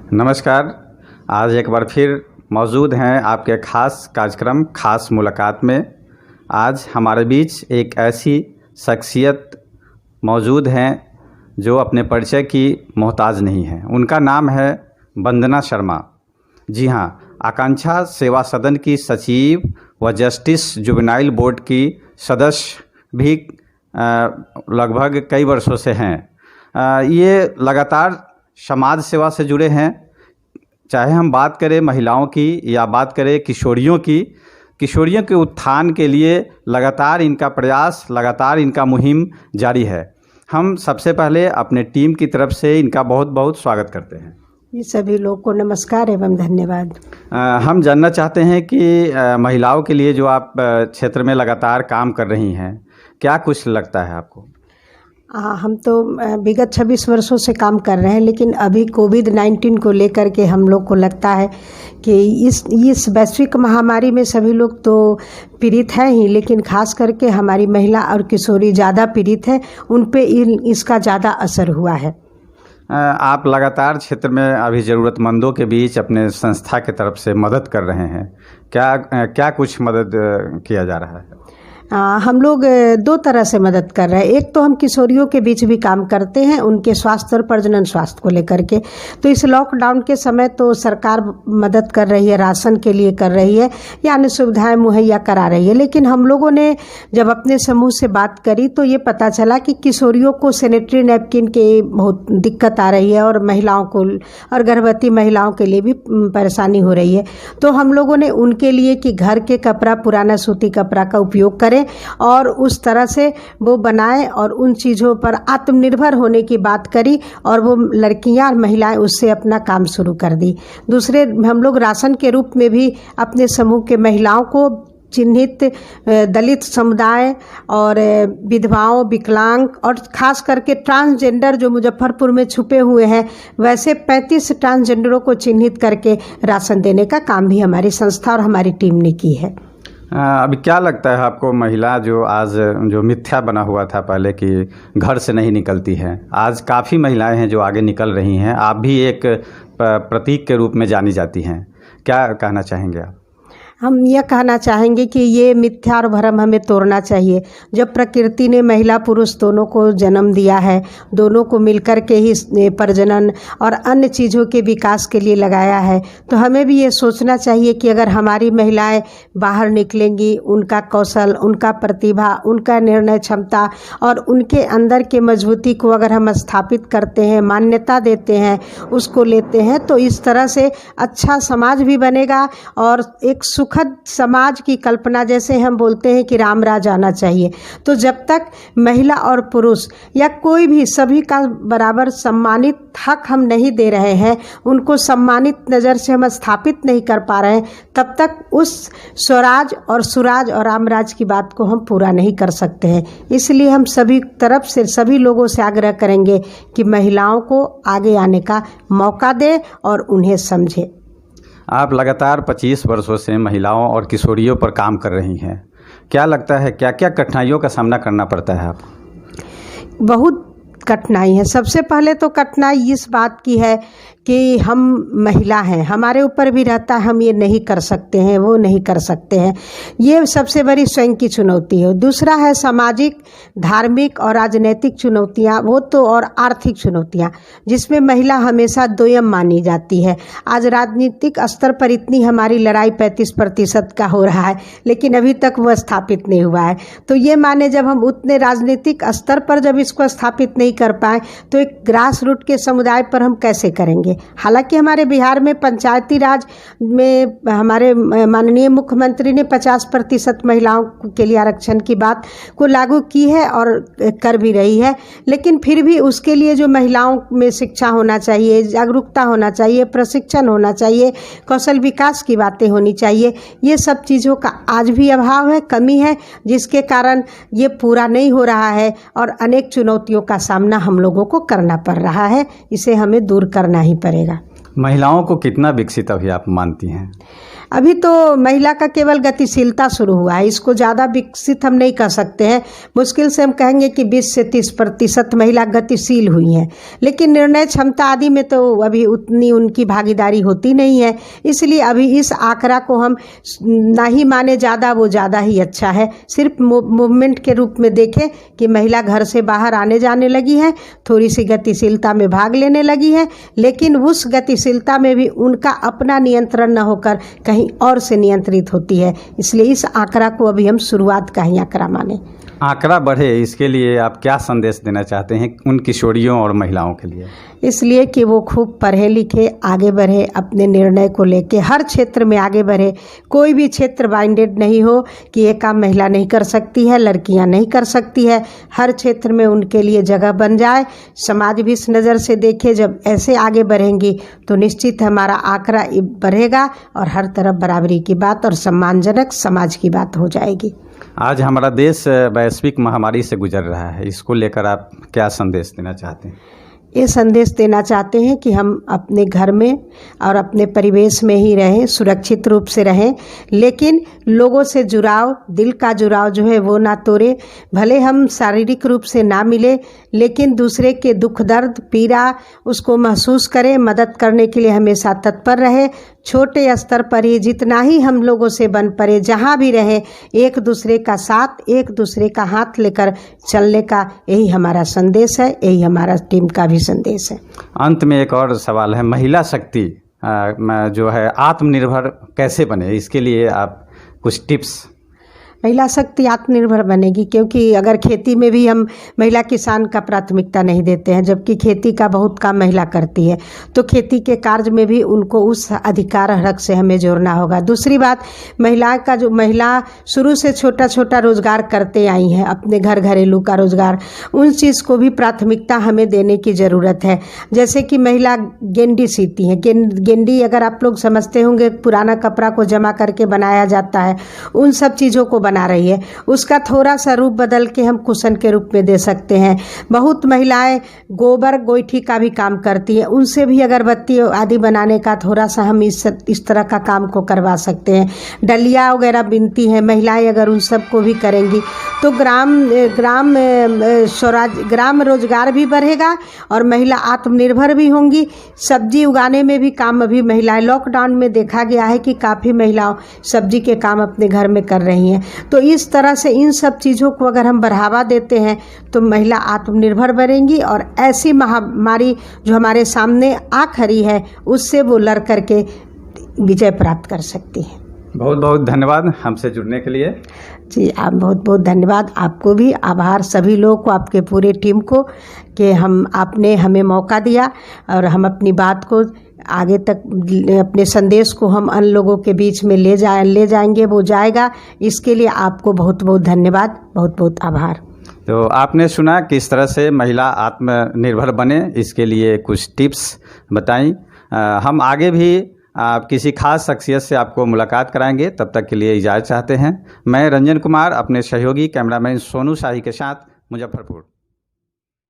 नमस्कार। आज एक बार फिर मौजूद हैं आपके ख़ास कार्यक्रम ख़ास मुलाकात में। आज हमारे बीच एक ऐसी शख्सियत मौजूद हैं जो अपने परिचय की मोहताज नहीं है। उनका नाम है वंदना शर्मा। जी हाँ, आकांक्षा सेवा सदन की सचिव व जस्टिस जुवेनाइल बोर्ड की सदस्य भी लगभग कई वर्षों से हैं। ये लगातार समाज सेवा से जुड़े हैं। चाहे हम बात करें महिलाओं की या बात करें किशोरियों के उत्थान के लिए लगातार इनका प्रयास, लगातार इनका मुहिम जारी है। हम सबसे पहले अपने टीम की तरफ से इनका बहुत बहुत स्वागत करते हैं। ये सभी लोग को नमस्कार एवं धन्यवाद। हम जानना चाहते हैं कि महिलाओं के लिए जो आप क्षेत्र में लगातार काम कर रही हैं, क्या कुछ लगता है आपको? हम तो विगत 26 वर्षों से काम कर रहे हैं, लेकिन अभी कोविड-19 को लेकर के हम लोग को लगता है कि इस वैश्विक महामारी में सभी लोग तो पीड़ित हैं ही, लेकिन खास करके हमारी महिला और किशोरी ज़्यादा पीड़ित है। उन पे इसका ज़्यादा असर हुआ है। आप लगातार क्षेत्र में अभी ज़रूरतमंदों के बीच अपने संस्था के तरफ से मदद कर रहे हैं। क्या कुछ मदद किया जा रहा है? हम लोग दो तरह से मदद कर रहे हैं। एक तो हम किशोरियों के बीच भी काम करते हैं, उनके स्वास्थ्य और प्रजनन स्वास्थ्य को लेकर के। तो इस लॉकडाउन के समय तो सरकार मदद कर रही है, राशन के लिए कर रही है या अन्य सुविधाएं मुहैया करा रही है। लेकिन हम लोगों ने जब अपने समूह से बात करी तो ये पता चला कि किशोरियों को सैनिटरी नैपकिन की बहुत दिक्कत आ रही है और महिलाओं को और गर्भवती महिलाओं के लिए भी परेशानी हो रही है। तो हम लोगों ने उनके लिए कि घर के कपड़ा, पुराना सूती कपड़ा का उपयोग करें और उस तरह से वो बनाए और उन चीज़ों पर आत्मनिर्भर होने की बात करी और वो लड़कियां और महिलाएं उससे अपना काम शुरू कर दी। दूसरे हम लोग राशन के रूप में भी अपने समूह के महिलाओं को चिन्हित दलित समुदाय और विधवाओं, विकलांग और ख़ास करके ट्रांसजेंडर जो मुजफ्फरपुर में छुपे हुए हैं, वैसे 35 ट्रांसजेंडरों को चिन्हित करके राशन देने का काम भी हमारी संस्था और हमारी टीम ने की है। अभी क्या लगता है आपको, महिला जो मिथ्या बना हुआ था पहले कि घर से नहीं निकलती है, आज काफ़ी महिलाएं हैं जो आगे निकल रही हैं। आप भी एक प्रतीक के रूप में जानी जाती हैं। क्या कहना चाहेंगे आप? हम यह कहना चाहेंगे कि ये मिथ्या और भ्रम हमें तोड़ना चाहिए। जब प्रकृति ने महिला पुरुष दोनों को जन्म दिया है, दोनों को मिलकर के ही प्रजनन और अन्य चीज़ों के विकास के लिए लगाया है, तो हमें भी ये सोचना चाहिए कि अगर हमारी महिलाएं बाहर निकलेंगी, उनका कौशल, उनका प्रतिभा, उनका निर्णय क्षमता और उनके अंदर के मजबूती को अगर हम स्थापित करते हैं, मान्यता देते हैं, उसको लेते हैं, तो इस तरह से अच्छा समाज भी बनेगा और एक सुखद समाज की कल्पना, जैसे हम बोलते हैं कि राम राज आना चाहिए। तो जब तक महिला और पुरुष या कोई भी सभी का बराबर सम्मानित हक हम नहीं दे रहे हैं, उनको सम्मानित नज़र से हम स्थापित नहीं कर पा रहे हैं, तब तक उस स्वराज और सुराज और रामराज की बात को हम पूरा नहीं कर सकते हैं। इसलिए हम सभी तरफ से सभी लोगों से आग्रह करेंगे कि महिलाओं को आगे आने का मौका दें और उन्हें समझें। आप लगातार 25 वर्षों से महिलाओं और किशोरियों पर काम कर रही हैं। क्या लगता है, क्या क्या कठिनाइयों का सामना करना पड़ता है आपको? बहुत कठिनाई है। सबसे पहले तो कठिनाई इस बात की है कि हम महिला हैं, हमारे ऊपर भी रहता है हम ये नहीं कर सकते हैं, वो नहीं कर सकते हैं। ये सबसे बड़ी स्वयं की चुनौती है। दूसरा है सामाजिक, धार्मिक और राजनीतिक चुनौतियाँ, वो तो और आर्थिक चुनौतियाँ, जिसमें महिला हमेशा दोयम मानी जाती है। आज राजनीतिक स्तर पर इतनी हमारी लड़ाई 35% का हो रहा है, लेकिन अभी तक वह स्थापित नहीं हुआ है। तो ये माने जब हम उतने राजनीतिक स्तर पर जब इसको स्थापित नहीं कर पाए, तो एक ग्रास रूट के समुदाय पर हम कैसे करेंगे? हालांकि हमारे बिहार में पंचायती राज में हमारे माननीय मुख्यमंत्री ने 50% महिलाओं के लिए आरक्षण की बात को लागू की है और कर भी रही है, लेकिन फिर भी उसके लिए जो महिलाओं में शिक्षा होना चाहिए, जागरूकता होना चाहिए, प्रशिक्षण होना चाहिए, कौशल विकास की बातें होनी चाहिए, ये सब चीज़ों का आज भी अभाव है, कमी है, जिसके कारण ये पूरा नहीं हो रहा है और अनेक चुनौतियों का सामना हम लोगों को करना पड़ रहा है। इसे हमें दूर करना ही पड़ेगा। महिलाओं को कितना विकसित अभी आप मानती हैं? अभी तो महिला का केवल गतिशीलता शुरू हुआ है, इसको ज़्यादा विकसित हम नहीं कर सकते हैं। मुश्किल से हम कहेंगे कि 20 से 30% महिला गतिशील हुई हैं, लेकिन निर्णय क्षमता आदि में तो अभी उतनी उनकी भागीदारी होती नहीं है। इसलिए अभी इस आंकड़ा को हम ना ही माने ज़्यादा, वो ज़्यादा ही अच्छा है। सिर्फ मूवमेंट के रूप में देखें कि महिला घर से बाहर आने जाने लगी है, थोड़ी सी गतिशीलता में भाग लेने लगी है, लेकिन उस गतिशीलता में भी उनका अपना नियंत्रण न होकर कहीं और से नियंत्रित होती है। इसलिए इस आंकड़ा को अभी हम शुरुआत का ही आंकड़ा माने। आंकड़ा बढ़े, इसके लिए आप क्या संदेश देना चाहते हैं उन किशोरियों और महिलाओं के लिए? इसलिए कि वो खूब पढ़े लिखे, आगे बढ़े, अपने निर्णय को लेके हर क्षेत्र में आगे बढ़े। कोई भी क्षेत्र बाइंडेड नहीं हो कि ये काम महिला नहीं कर सकती है, लड़कियां नहीं कर सकती है। हर क्षेत्र में उनके लिए जगह बन जाए। समाज भी इस नज़र से देखे, जब ऐसे आगे बढ़ेंगी तो निश्चित हमारा आंकड़ा बढ़ेगा और हर तरफ बराबरी की बात और सम्मानजनक समाज की बात हो जाएगी। आज हमारा देश वैश्विक महामारी से गुजर रहा है, इसको लेकर आप क्या संदेश देना चाहते हैं? ये संदेश देना चाहते हैं कि हम अपने घर में और अपने परिवेश में ही रहें, सुरक्षित रूप से रहें, लेकिन लोगों से जुड़ाव, दिल का जुड़ाव जो है वो ना तोड़े। भले हम शारीरिक रूप से ना मिले, लेकिन दूसरे के दुख दर्द पीड़ा उसको महसूस करें, मदद करने के लिए हमेशा तत्पर रहे। छोटे स्तर पर ही जितना ही हम लोगों से बन पड़े, जहाँ भी रहे, एक दूसरे का साथ, एक दूसरे का हाथ लेकर चलने का यही हमारा संदेश है, यही हमारा टीम का भी संदेश है। अंत में एक और सवाल है, महिला शक्ति जो है आत्मनिर्भर कैसे बने, इसके लिए आप कुछ टिप्स? महिला शक्ति आत्मनिर्भर बनेगी, क्योंकि अगर खेती में भी हम महिला किसान का प्राथमिकता नहीं देते हैं, जबकि खेती का बहुत काम महिला करती है, तो खेती के कार्य में भी उनको उस अधिकार हक से हमें जोड़ना होगा। दूसरी बात, महिला शुरू से छोटा छोटा रोजगार करते आई हैं, अपने घर घरेलू का रोजगार, उन चीज़ को भी प्राथमिकता हमें देने की ज़रूरत है। जैसे कि महिला गेंडी सीती हैं, गेंडी अगर आप लोग समझते होंगे, पुराना कपड़ा को जमा करके बनाया जाता है, उन सब चीज़ों को बना रही है। उसका थोड़ा सा रूप बदल के हम कुशन के रूप में दे सकते हैं। बहुत महिलाएं गोबर गोईठी का भी काम करती हैं, उनसे भी अगरबत्ती आदि बनाने का थोड़ा सा हम इस तरह का काम को करवा सकते हैं। डलिया वगैरह बिनती हैं महिलाएं, अगर उन सब को भी करेंगी तो ग्राम रोजगार भी बढ़ेगा और महिला आत्मनिर्भर भी होंगी। सब्जी उगाने में भी काम अभी महिलाएं, लॉकडाउन में देखा गया है कि काफ़ी महिलाओं सब्जी के काम अपने घर में कर रही हैं। तो इस तरह से इन सब चीज़ों को अगर हम बढ़ावा देते हैं तो महिला आत्मनिर्भर बनेंगी और ऐसी महामारी जो हमारे सामने आ खड़ी है उससे वो लड़ करके विजय प्राप्त कर सकती है। बहुत बहुत धन्यवाद हमसे जुड़ने के लिए। जी, आप बहुत बहुत धन्यवाद। आपको भी आभार, सभी लोगों को, आपके पूरे टीम को, कि आपने हमें मौका दिया और हम अपनी बात को आगे तक, अपने संदेश को हम अन्य लोगों के बीच में ले जाएंगे, वो जाएगा। इसके लिए आपको बहुत बहुत धन्यवाद, बहुत बहुत आभार। तो आपने सुना किस तरह से महिला आत्मनिर्भर बने, इसके लिए कुछ टिप्स बताई। हम आगे भी किसी खास शख्सियत से आपको मुलाकात कराएंगे। तब तक के लिए इजाज़त चाहते हैं। मैं रंजन कुमार अपने सहयोगी कैमरामैन सोनू शाही के साथ, मुजफ्फरपुर।